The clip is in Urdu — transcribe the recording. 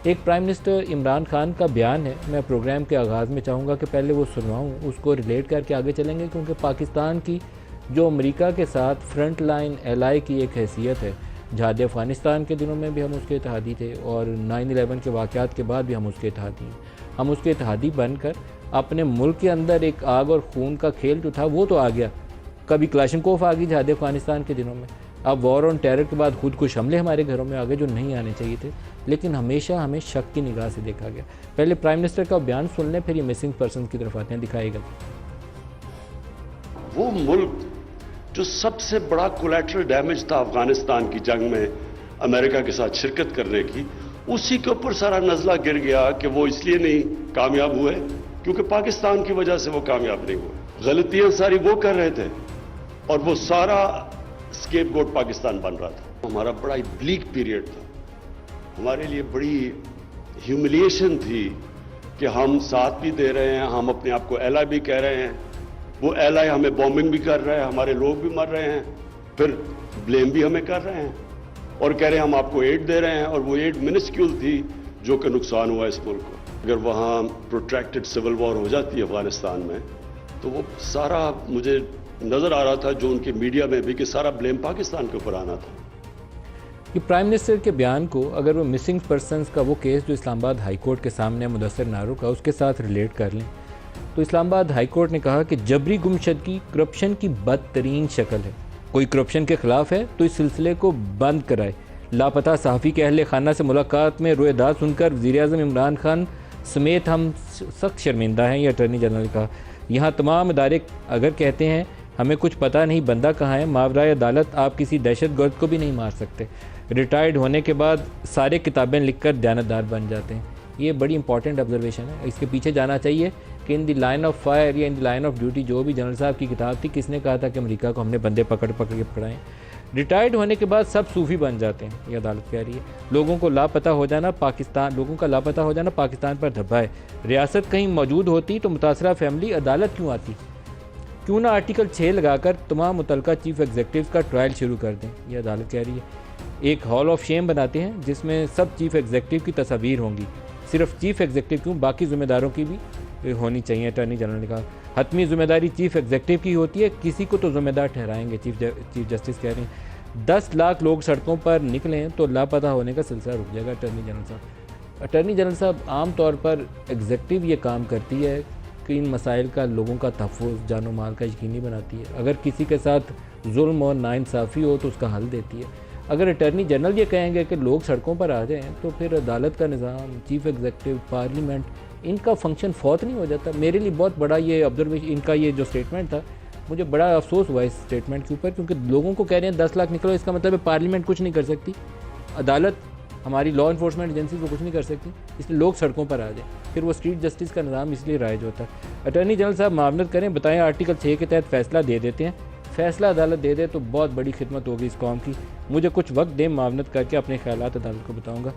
ایک پرائم منسٹر عمران خان کا بیان ہے، میں پروگرام کے آغاز میں چاہوں گا کہ پہلے وہ سنواؤں، اس کو ریلیٹ کر کے آگے چلیں گے، کیونکہ پاکستان کی جو امریکہ کے ساتھ فرنٹ لائن ایلائی کی ایک حیثیت ہے، جہاد افغانستان کے دنوں میں بھی ہم اس کے اتحادی تھے اور 9/11 کے واقعات کے بعد بھی ہم اس کے اتحادی ہیں۔ ہم اس کے اتحادی بن کر اپنے ملک کے اندر ایک آگ اور خون کا کھیل جو تھا وہ تو آ گیا، کبھی کلاشنکوف آ گئی جہاد افغانستان کے دنوں میں، اب وار آن ٹیرر کے بعد خود کش حملے ہمارے گھروں میں آ گئے جو نہیں آنے چاہیے تھے، لیکن ہمیشہ ہمیں شک کی نگاہ سے دیکھا گیا۔ پہلے پرائم منسٹر کا بیان سن لیں، پھر یہ مسنگ پرسن کی طرف آتے ہیں، دکھائے گا۔ وہ ملک جو سب سے بڑا کولیٹرل ڈیمیج تھا افغانستان کی جنگ میں امریکہ کے ساتھ شرکت کرنے کی، اسی کے اوپر سارا نزلہ گر گیا کہ وہ اس لیے نہیں کامیاب ہوئے کیونکہ پاکستان کی وجہ سے وہ کامیاب نہیں ہوئے۔ غلطیاں ساری وہ کر رہے تھے اور وہ سارا اسکیپ گوٹ پاکستان بن رہا تھا۔ ہمارا بڑا بلیک پیریڈ تھا، ہمارے لیے بڑی ہیوملیشن تھی کہ ہم ساتھ بھی دے رہے ہیں، ہم اپنے آپ کو ایلائی بھی کہہ رہے ہیں، وہ ایلائی ہمیں بومبنگ بھی کر رہے ہیں، ہمارے لوگ بھی مر رہے ہیں، پھر بلیم بھی ہمیں کر رہے ہیں اور کہہ رہے ہیں ہم آپ کو ایڈ دے رہے ہیں، اور وہ ایڈ منسکیول تھی جو کہ نقصان ہوا اس ملک کو۔ اگر وہاں پروٹریکٹڈ سول وار ہو جاتی ہے افغانستان میں تو وہ سارا مجھے نظر آ رہا تھا جو ان کے میڈیا میں بھی کہ سارا بلیم پاکستان کے اوپر آنا تھا۔ یہ پرائم منسٹر کے بیان کو اگر وہ مسنگ پرسنز کا وہ کیس جو اسلام آباد ہائی کورٹ کے سامنے مدثر نارو کا اس کے ساتھ ریلیٹ کر لیں تو اسلام آباد ہائی کورٹ نے کہا کہ جبری گمشدگی کرپشن کی بدترین شکل ہے، کوئی کرپشن کے خلاف ہے تو اس سلسلے کو بند کرائے۔ لاپتہ صحافی کے اہل خانہ سے ملاقات میں روئے داد سن کر وزیر اعظم عمران خان سمیت ہم سخت شرمندہ ہیں، یہ اٹارنی جنرل نے کہا۔ یہاں تمام ادارے اگر کہتے ہیں ہمیں کچھ پتہ نہیں بندہ کہاں ہے، ماورائے عدالت آپ کسی دہشت گرد کو بھی نہیں مار سکتے، ریٹائرڈ ہونے کے بعد سارے کتابیں لکھ کر دیانتدار بن جاتے ہیں۔ یہ بڑی امپورٹنٹ آبزرویشن ہے، اس کے پیچھے جانا چاہیے کہ ان دی لائن آف فائر یا ان دی لائن آف ڈیوٹی جو بھی جنرل صاحب کی کتاب تھی، کس نے کہا تھا کہ امریکہ کو ہم نے بندے پکڑ کے پکڑائیں۔ ریٹائرڈ ہونے کے بعد سب صوفی بن جاتے ہیں، یہ عدالت کہہ رہی ہے۔ لوگوں کا لاپتہ ہو جانا پاکستان پر دھبا ہے۔ ریاست کہیں موجود ہوتی تو متاثرہ فیملی عدالت کیوں آتی؟ کیوں نہ آرٹیکل 6 لگا کر تمام متعلقہ چیف ایگزیکٹو کا ٹرائل شروع کر دیں، یہ عدالت کہہ رہی ہے۔ ایک ہال آف شیم بناتے ہیں جس میں سب چیف ایگزیکٹو کی تصاویر ہوں گی، صرف چیف ایگزیکٹو کیوں، باقی ذمہ داروں کی بھی ہونی چاہیے، اٹارنی جنرل نے کہا۔ حتمی ذمہ داری چیف ایگزیکٹو کی ہوتی ہے، کسی کو تو ذمہ دار ٹھہرائیں گے، چیف جسٹس کہہ رہے ہیں۔ 10 لاکھ لوگ سڑکوں پر نکلیں تو لاپتہ ہونے کا سلسلہ رک جائے گا، اٹارنی جنرل صاحب۔ اٹارنی جنرل صاحب عام طور پر ایگزیکٹو یہ کام کرتی ہے کہ ان مسائل کا لوگوں کا تحفظ، جان و مال کا یقینی بناتی ہے۔ اگر کسی کے ساتھ ظلم اور ناانصافی ہو تو اس کا حل دیتی ہے۔ اگر اٹارنی جنرل یہ کہیں گے کہ لوگ سڑکوں پر آ جائیں تو پھر عدالت کا نظام، چیف ایگزیکٹو، پارلیمنٹ، ان کا فنکشن فوت نہیں ہو جاتا۔ میرے لیے بہت بڑا یہ آبزرویشن، ان کا یہ جو سٹیٹمنٹ تھا، مجھے بڑا افسوس ہوا اس سٹیٹمنٹ کے اوپر، کیونکہ لوگوں کو کہہ رہے ہیں 10 لاکھ نکلو، اس کا مطلب ہے پارلیمنٹ کچھ نہیں کر سکتی، عدالت ہماری لا انفورسمنٹ ایجنسیز وہ کچھ نہیں کر سکتی، اس لیے لوگ سڑکوں پر آ جائیں، پھر وہ اسٹریٹ جسٹس کا نظام اس لیے رائج ہوتا ہے۔ اٹارنی جنرل صاحب معاونت کریں، بتائیں آرٹیکل 6 کے تحت فیصلہ دے دیتے ہیں، فیصلہ عدالت دے دے تو بہت بڑی خدمت ہوگی اس قوم کی۔ مجھے کچھ وقت دیں، معاونت کر کے اپنے خیالات عدالت کو بتاؤں گا۔